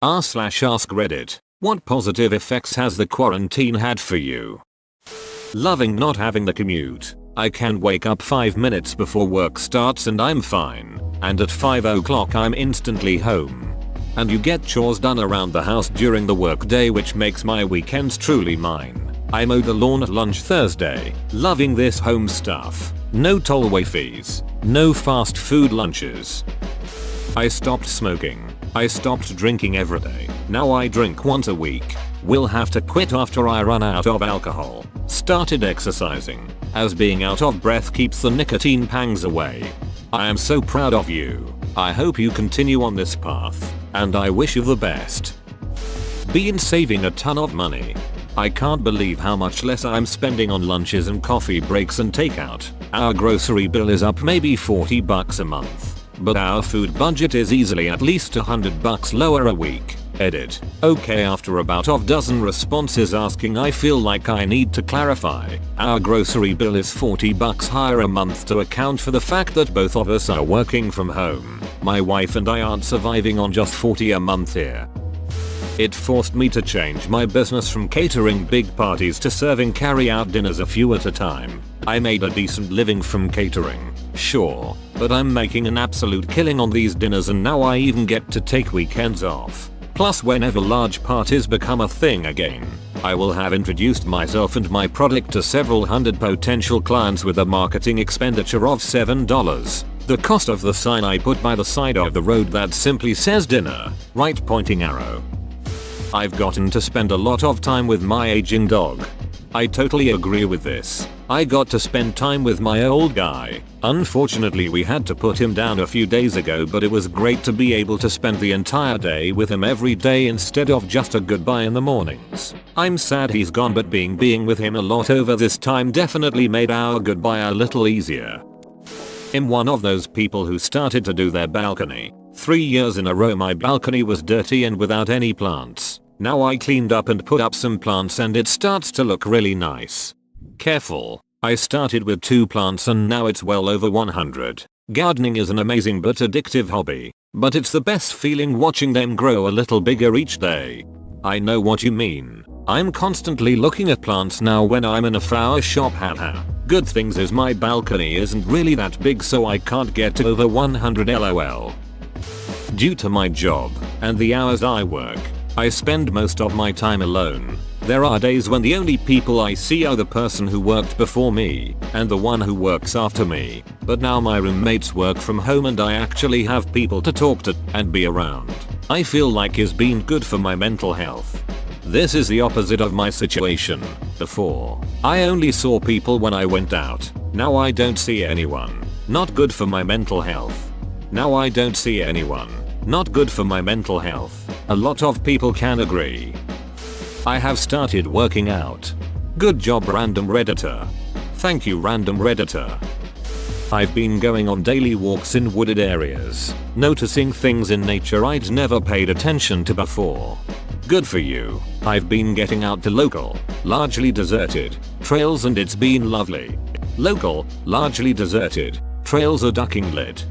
r/AskReddit. What positive effects has the quarantine had for you? Loving not having the commute. I can wake up 5 minutes before work starts and I'm fine. And at 5 o'clock I'm instantly home. And you get chores done around the house during the workday, which makes my weekends truly mine. I mowed the lawn at lunch Thursday. Loving this home stuff. No tollway fees. No fast food lunches. I stopped smoking. I stopped drinking every day. Now I drink once a week. Will have to quit after I run out of alcohol. Started exercising, as being out of breath keeps the nicotine pangs away. I am so proud of you. I hope you continue on this path, and I wish you the best. Been saving a ton of money. I can't believe how much less I'm spending on lunches and coffee breaks and takeout. Our grocery bill is up maybe $40 a month. But our food budget is easily at least $100 lower a week. Edit. Okay, after about a dozen responses asking, I feel like I need to clarify. Our grocery bill is $40 higher a month to account for the fact that both of us are working from home. My wife and I aren't surviving on just $40 a month here. It forced me to change my business from catering big parties to serving carry-out dinners a few at a time. I made a decent living from catering, sure, but I'm making an absolute killing on these dinners, and now I even get to take weekends off. Plus, whenever large parties become a thing again, I will have introduced myself and my product to several hundred potential clients with a marketing expenditure of $7. The cost of the sign I put by the side of the road that simply says dinner, right pointing arrow. I've gotten to spend a lot of time with my aging dog. I totally agree with this. I got to spend time with my old guy. Unfortunately, we had to put him down a few days ago, but it was great to be able to spend the entire day with him every day instead of just a goodbye in the mornings. I'm sad he's gone, but being with him a lot over this time definitely made our goodbye a little easier. I'm one of those people who started to do their balcony. 3 years in a row my balcony was dirty and without any plants. Now I cleaned up and put up some plants and it starts to look really nice. Careful. I started with 2 plants and now it's well over 100. Gardening is an amazing but addictive hobby, but it's the best feeling watching them grow a little bigger each day. I know what you mean. I'm constantly looking at plants now when I'm in a flower shop, haha. Good things is my balcony isn't really that big, so I can't get to over 100 lol. Due to my job and the hours I work, I spend most of my time alone. There are days when the only people I see are the person who worked before me and the one who works after me. But now my roommates work from home and I actually have people to talk to and be around. I feel like it's been good for my mental health. This is the opposite of my situation. Before, I only saw people when I went out. Now I don't see anyone. Not good for my mental health. Now I don't see anyone. Not good for my mental health. A lot of people can agree. I have started working out. Good job, random redditor. Thank you, random redditor. I've been going on daily walks in wooded areas, noticing things in nature I'd never paid attention to before. Good for you. I've been getting out to local, largely deserted trails and it's been lovely. Local, largely deserted trails are ducking lit.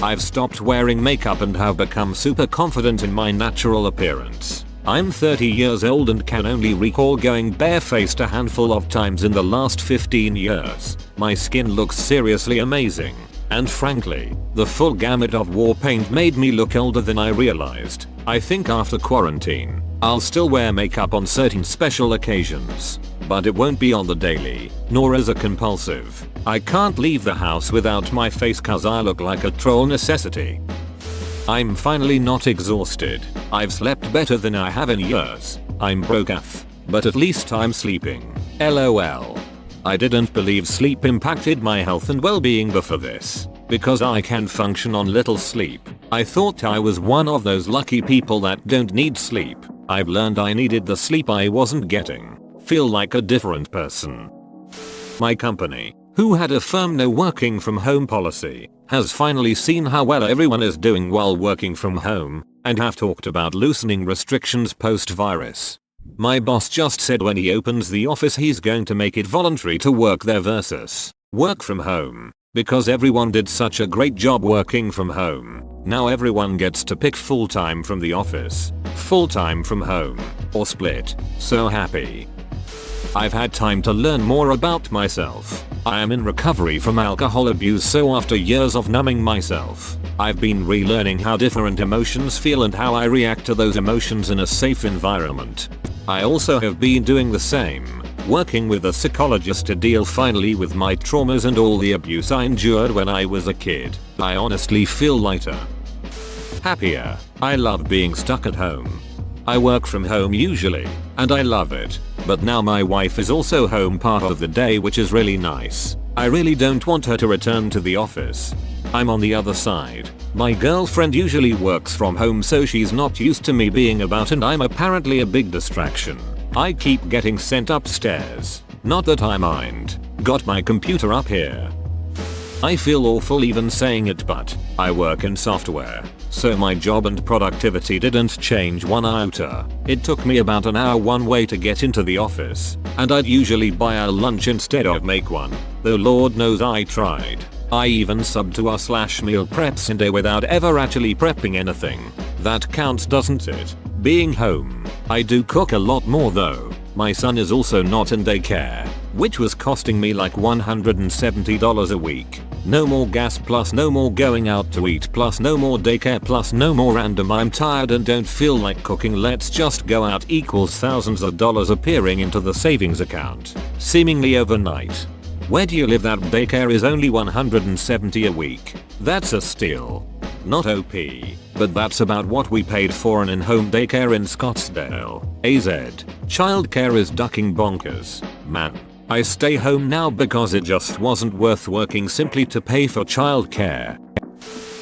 I've stopped wearing makeup and have become super confident in my natural appearance. I'm 30 years old and can only recall going barefaced a handful of times in the last 15 years. My skin looks seriously amazing. And frankly, the full gamut of war paint made me look older than I realized. I think after quarantine, I'll still wear makeup on certain special occasions, but it won't be on the daily, nor as a compulsive. I can't leave the house without my face cause I look like a troll necessity. I'm finally not exhausted. I've slept better than I have in years. I'm broke AF, but at least I'm sleeping. LOL. I didn't believe sleep impacted my health and well-being before this, because I can function on little sleep. I thought I was one of those lucky people that don't need sleep. I've learned I needed the sleep I wasn't getting. Feel like a different person. My company, who had a firm no working from home policy, has finally seen how well everyone is doing while working from home, and have talked about loosening restrictions post-virus. My boss just said when he opens the office he's going to make it voluntary to work there versus work from home. Because everyone did such a great job working from home, now everyone gets to pick full-time from the office, full-time from home, or split. So happy. I've had time to learn more about myself. I am in recovery from alcohol abuse, so after years of numbing myself, I've been relearning how different emotions feel and how I react to those emotions in a safe environment. I also have been doing the same, working with a psychologist to deal finally with my traumas and all the abuse I endured when I was a kid. I honestly feel lighter. Happier. I love being stuck at home. I work from home usually, and I love it. But now my wife is also home part of the day, which is really nice. I really don't want her to return to the office. I'm on the other side. My girlfriend usually works from home, so she's not used to me being about, and I'm apparently a big distraction. I keep getting sent upstairs. Not that I mind. Got my computer up here. I feel awful even saying it, but I work in software, so my job and productivity didn't change one iota. It took me about an hour one way to get into the office, and I'd usually buy a lunch instead of make one, though Lord knows I tried. I even subbed to our meal preps in day without ever actually prepping anything. That counts, doesn't it? Being home. I do cook a lot more though. My son is also not in daycare, which was costing me like $170 a week. No more gas, plus no more going out to eat, plus no more daycare, plus no more random I'm tired and don't feel like cooking, let's just go out equals thousands of dollars appearing into the savings account, seemingly overnight. Where do you live that daycare is only $170 a week? That's a steal. Not OP, but that's about what we paid for an in-home daycare in Scottsdale, AZ. Childcare is ducking bonkers. Man, I stay home now because it just wasn't worth working simply to pay for childcare.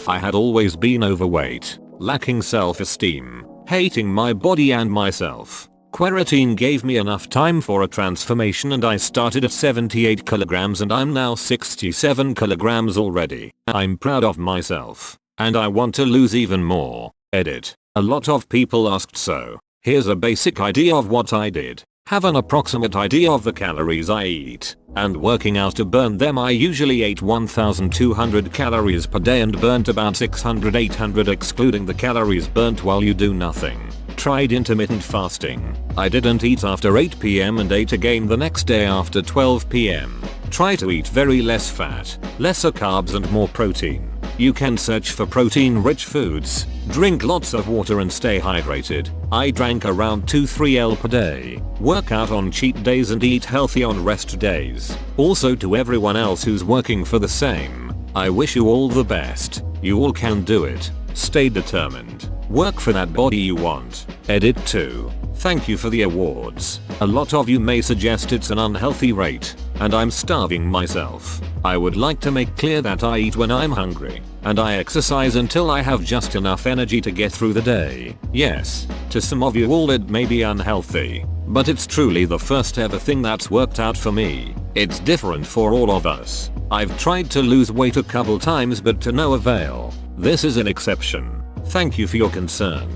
I had always been overweight, lacking self-esteem, hating my body and myself. Quarantine gave me enough time for a transformation, and I started at 78 kilograms and I'm now 67 kilograms already. I'm proud of myself, and I want to lose even more. Edit. A lot of people asked, so here's a basic idea of what I did. Have an approximate idea of the calories I eat, and working out to burn them. I usually ate 1200 calories per day and burnt about 600-800 excluding the calories burnt while you do nothing. Tried intermittent fasting. I didn't eat after 8 PM and ate again the next day after 12 PM. Try to eat very less fat, lesser carbs and more protein. You can search for protein-rich foods, drink lots of water and stay hydrated. I drank around 2-3 L per day, work out on cheat days and eat healthy on rest days. Also, to everyone else who's working for the same, I wish you all the best. You all can do it. Stay determined. Work for that body you want. Edit 2. Thank you for the awards. A lot of you may suggest it's an unhealthy rate, and I'm starving myself. I would like to make clear that I eat when I'm hungry, and I exercise until I have just enough energy to get through the day. Yes, to some of you all it may be unhealthy, but it's truly the first ever thing that's worked out for me. It's different for all of us. I've tried to lose weight a couple times but to no avail. This is an exception. Thank you for your concern.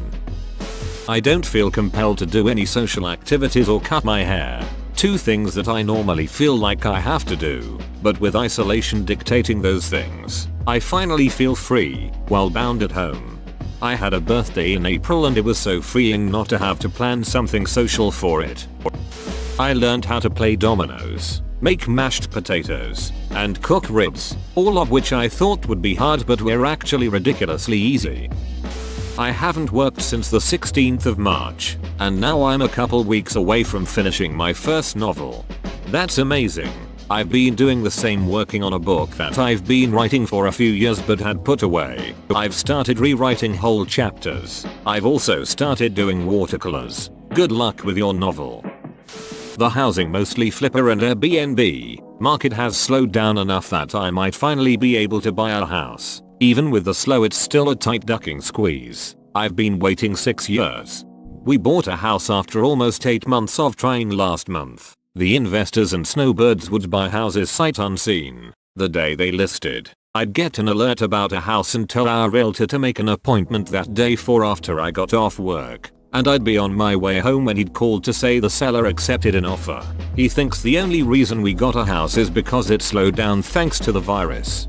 I don't feel compelled to do any social activities or cut my hair. Two things that I normally feel like I have to do, but with isolation dictating those things, I finally feel free, while bound at home. I had a birthday in April and it was so freeing not to have to plan something social for it. I learned how to play dominoes, make mashed potatoes, and cook ribs, all of which I thought would be hard but were actually ridiculously easy. I haven't worked since the 16th of March, and now I'm a couple weeks away from finishing my first novel. That's amazing. I've been doing the same, working on a book that I've been writing for a few years but had put away. I've started rewriting whole chapters. I've also started doing watercolors. Good luck with your novel. The housing, mostly flipper and Airbnb, market has slowed down enough that I might finally be able to buy a house. Even with the slow, it's still a tight ducking squeeze. I've been waiting 6 years. We bought a house after almost 8 months of trying last month. The investors and snowbirds would buy houses sight unseen. The day they listed, I'd get an alert about a house and tell our realtor to make an appointment that day for after I got off work. and I'd be on my way home when he'd called to say the seller accepted an offer. He thinks the only reason we got a house is because it slowed down thanks to the virus.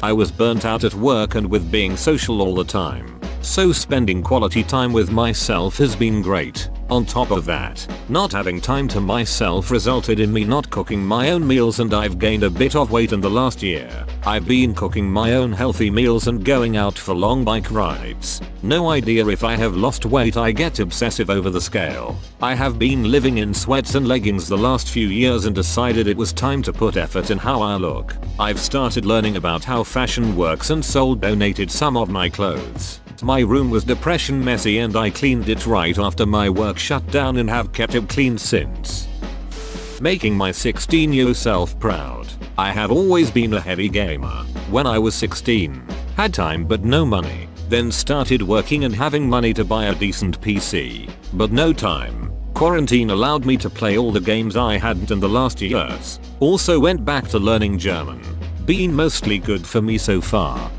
I was burnt out at work and with being social all the time, so spending quality time with myself has been great. On top of that, not having time to myself resulted in me not cooking my own meals, and I've gained a bit of weight in the last year. I've been cooking my own healthy meals and going out for long bike rides. No idea if I have lost weight, I get obsessive over the scale. I have been living in sweats and leggings the last few years and decided it was time to put effort in how I look. I've started learning about how fashion works and donated some of my clothes. My room was depression messy and I cleaned it right after my work shut down and have kept it clean since. Making my 16-year self proud. I have always been a heavy gamer. When I was 16, had time but no money, then started working and having money to buy a decent PC, but no time. Quarantine allowed me to play all the games I hadn't in the last years. Also went back to learning German. Been mostly good for me so far.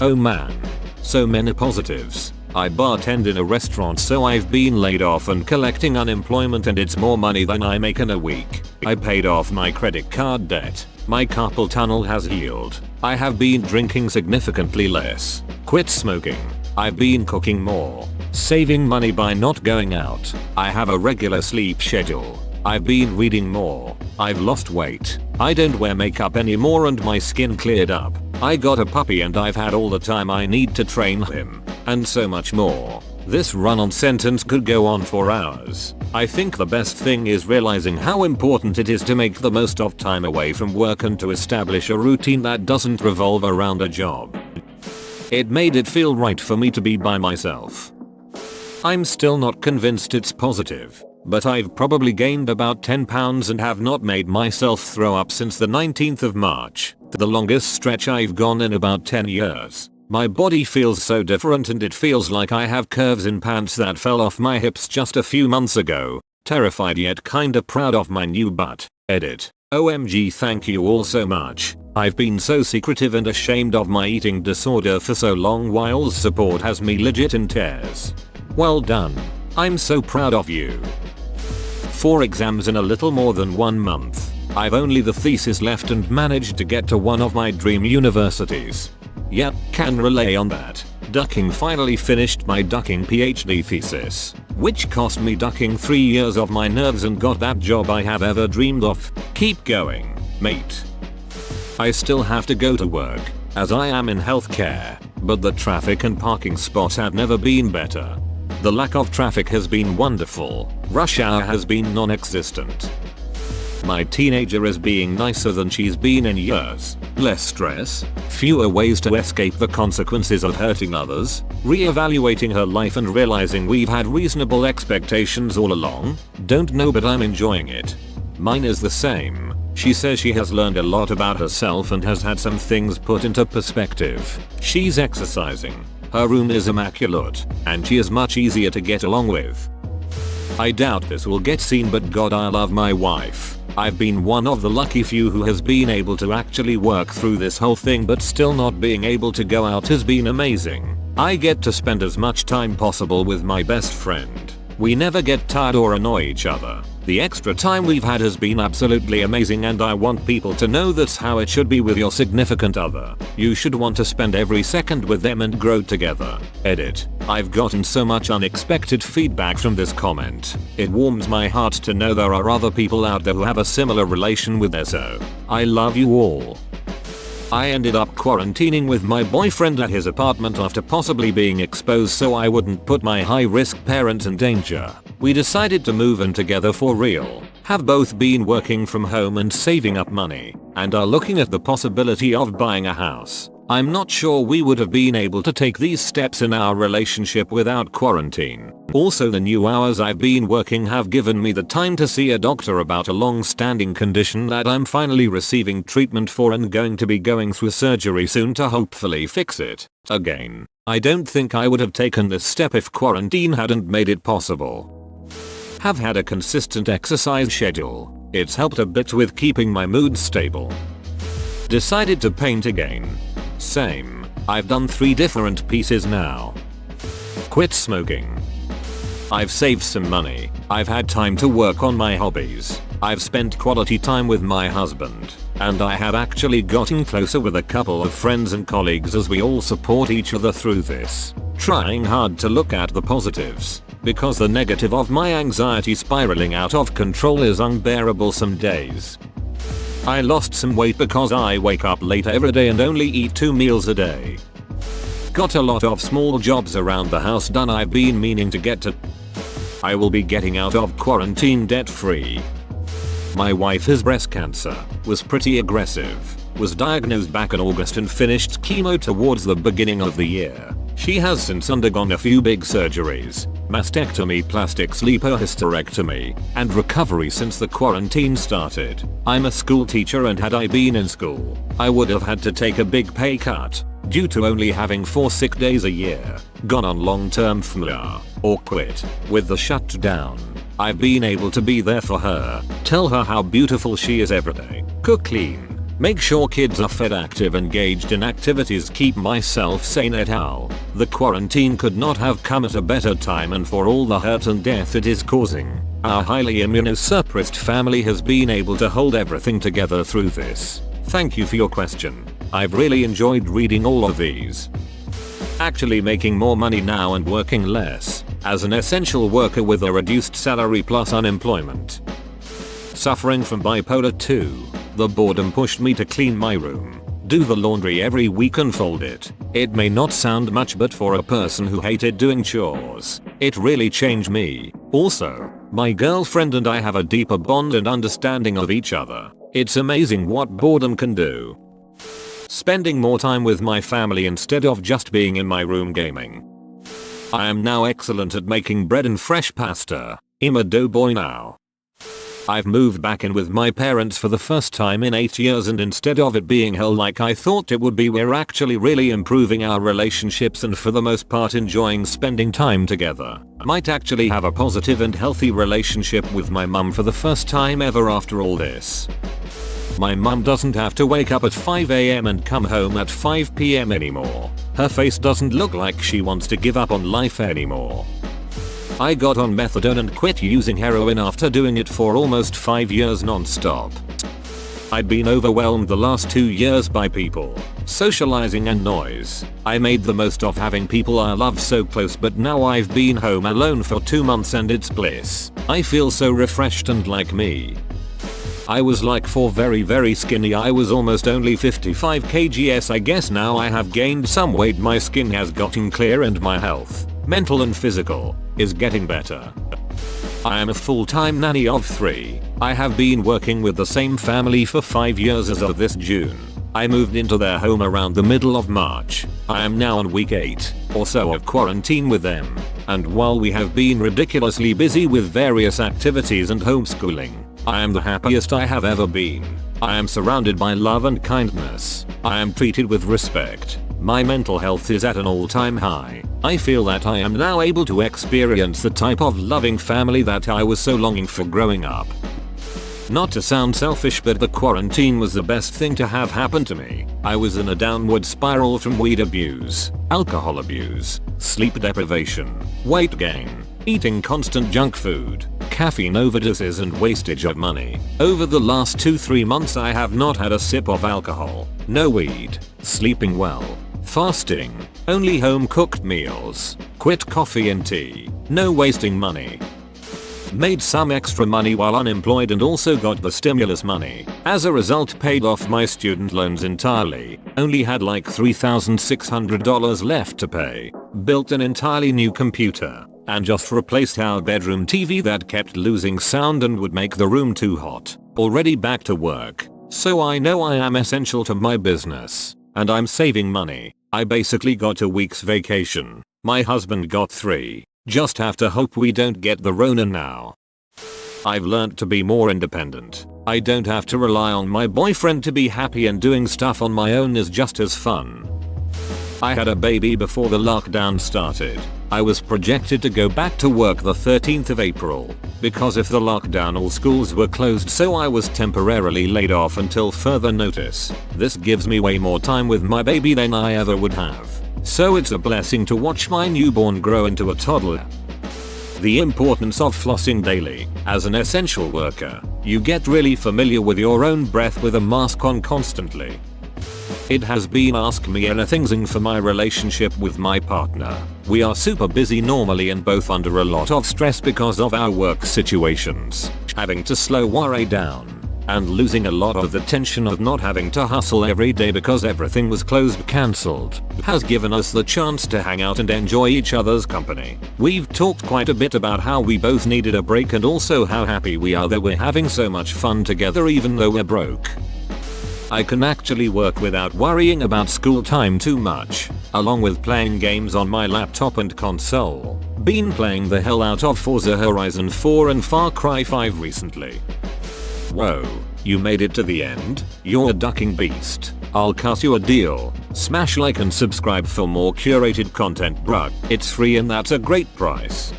Oh man. So many positives. I bartend in a restaurant, so I've been laid off and collecting unemployment, and it's more money than I make in a week. I paid off my credit card debt. My carpal tunnel has healed. I have been drinking significantly less. Quit smoking. I've been cooking more. Saving money by not going out. I have a regular sleep schedule. I've been reading more. I've lost weight. I don't wear makeup anymore and my skin cleared up. I got a puppy and I've had all the time I need to train him. And so much more. This run-on sentence could go on for hours. I think the best thing is realizing how important it is to make the most of time away from work and to establish a routine that doesn't revolve around a job. It made it feel right for me to be by myself. I'm still not convinced it's positive, but I've probably gained about 10 pounds and have not made myself throw up since the 19th of March, the longest stretch I've gone in about 10 years. My body feels so different and it feels like I have curves in pants that fell off my hips just a few months ago. Terrified yet kinda proud of my new butt. Edit. OMG, thank you all so much. I've been so secretive and ashamed of my eating disorder for so long, while support has me legit in tears. Well done. I'm so proud of you. 4 exams in a little more than 1 month. I've only the thesis left and managed to get to one of my dream universities. Yep, can relay on that. Ducking finally finished my ducking PhD thesis, which cost me ducking 3 years of my nerves and got that job I have ever dreamed of. Keep going, mate. I still have to go to work, as I am in healthcare, but the traffic and parking spots have never been better. The lack of traffic has been wonderful. Rush hour has been non-existent. My teenager is being nicer than she's been in years. Less stress, fewer ways to escape the consequences of hurting others, re-evaluating her life and realizing we've had reasonable expectations all along. Don't know, but I'm enjoying it. Mine is the same. She says she has learned a lot about herself and has had some things put into perspective. She's exercising. Her room is immaculate, and she is much easier to get along with. I doubt this will get seen, but God, I love my wife. I've been one of the lucky few who has been able to actually work through this whole thing, but still not being able to go out has been amazing. I get to spend as much time possible with my best friend. We never get tired or annoy each other. The extra time we've had has been absolutely amazing, and I want people to know that's how it should be with your significant other. You should want to spend every second with them and grow together. Edit. I've gotten so much unexpected feedback from this comment. It warms my heart to know there are other people out there who have a similar relation with ESO. I love you all. I ended up quarantining with my boyfriend at his apartment after possibly being exposed, so I wouldn't put my high-risk parents in danger. We decided to move in together for real, have both been working from home and saving up money, and are looking at the possibility of buying a house. I'm not sure we would have been able to take these steps in our relationship without quarantine. Also, the new hours I've been working have given me the time to see a doctor about a long-standing condition that I'm finally receiving treatment for and going to be going through surgery soon to hopefully fix it. Again, I don't think I would have taken this step if quarantine hadn't made it possible. Have had a consistent exercise schedule. It's helped a bit with keeping my mood stable. Decided to paint again. Same. I've done 3 different pieces now. Quit smoking. I've saved some money. I've had time to work on my hobbies. I've spent quality time with my husband. And I have actually gotten closer with a couple of friends and colleagues as we all support each other through this. Trying hard to look at the positives. Because the negative of my anxiety spiraling out of control is unbearable some days. I lost some weight because I wake up late every day and only eat 2 meals a day. Got a lot of small jobs around the house done I've been meaning to get to. I will be getting out of quarantine debt free. My wife has breast cancer, was pretty aggressive, was diagnosed back in August and finished chemo towards the beginning of the year. She has since undergone a few big surgeries, mastectomy, plastic sleeper hysterectomy, and recovery since the quarantine started. I'm a school teacher and had I been in school, I would have had to take a big pay cut, due to only having 4 sick days a year, gone on long-term FMLA, or quit. With the shutdown, I've been able to be there for her, tell her how beautiful she is every day, cook, clean, make sure kids are fed, active, engaged in activities, keep myself sane et al. The quarantine could not have come at a better time, and for all the hurt and death it is causing, our highly immunosuppressed family has been able to hold everything together through this. Thank you for your question. I've really enjoyed reading all of these. Actually making more money now and working less, as an essential worker with a reduced salary plus unemployment. Suffering from bipolar 2, the boredom pushed me to clean my room, do the laundry every week and fold it. It may not sound much, but for a person who hated doing chores, it really changed me. Also, my girlfriend and I have a deeper bond and understanding of each other. It's amazing what boredom can do. Spending more time with my family instead of just being in my room gaming. I am now excellent at making bread and fresh pasta. I'm a doughboy now. I've moved back in with my parents for the first time in 8 years, and instead of it being hell like I thought it would be, we're actually really improving our relationships and for the most part enjoying spending time together. I might actually have a positive and healthy relationship with my mum for the first time ever after all this. My mum doesn't have to wake up at 5 AM and come home at 5 PM anymore. Her face doesn't look like she wants to give up on life anymore. I got on methadone and quit using heroin after doing it for almost 5 years non-stop. I'd been overwhelmed the last 2 years by people, socializing and noise. I made the most of having people I love so close, but now I've been home alone for 2 months and it's bliss. I feel so refreshed and like me. I was like 4 very skinny. I was almost only 55 kgs. I guess now I have gained some weight, my skin has gotten clear and my health, mental and physical, is getting better. I am a full-time nanny of 3. I have been working with the same family for 5 years as of this June. I moved into their home around the middle of March. I am now on week 8 or so of quarantine with them. And while we have been ridiculously busy with various activities and homeschooling, I am the happiest I have ever been. I am surrounded by love and kindness. I am treated with respect. My mental health is at an all-time high. I feel that I am now able to experience the type of loving family that I was so longing for growing up. Not to sound selfish, but the quarantine was the best thing to have happened to me. I was in a downward spiral from weed abuse, alcohol abuse, sleep deprivation, weight gain, eating constant junk food, caffeine overdoses and wastage of money. Over the last 2-3 months I have not had a sip of alcohol, no weed, sleeping well, fasting, only home cooked meals, quit coffee and tea, no wasting money. Made some extra money while unemployed and also got the stimulus money. As a result, paid off my student loans entirely. Only had like $3,600 left to pay. Built an entirely new computer. And just replaced our bedroom TV that kept losing sound and would make the room too hot. Already back to work. So I know I am essential to my business. And I'm saving money. I basically got a week's vacation. My husband got 3. Just have to hope we don't get the Rona now. I've learned to be more independent. I don't have to rely on my boyfriend to be happy, and doing stuff on my own is just as fun. I had a baby before the lockdown started. I was projected to go back to work the 13th of April. Because if the lockdown all schools were closed, so I was temporarily laid off until further notice. This gives me way more time with my baby than I ever would have. So it's a blessing to watch my newborn grow into a toddler. The importance of flossing daily. As an essential worker, you get really familiar with your own breath with a mask on constantly. It has been ask me anything for my relationship with my partner. We are super busy normally and both under a lot of stress because of our work situations. Having to slow worry down and losing a lot of the tension of not having to hustle every day because everything was cancelled has given us the chance to hang out and enjoy each other's company. We've talked quite a bit about how we both needed a break and also how happy we are that we're having so much fun together even though we're broke. I can actually work without worrying about school time too much, along with playing games on my laptop and console. Been playing the hell out of Forza Horizon 4 and Far Cry 5 recently. Whoa, you made it to the end? You're a ducking beast. I'll cut you a deal. Smash like and subscribe for more curated content, bruh. It's free and that's a great price.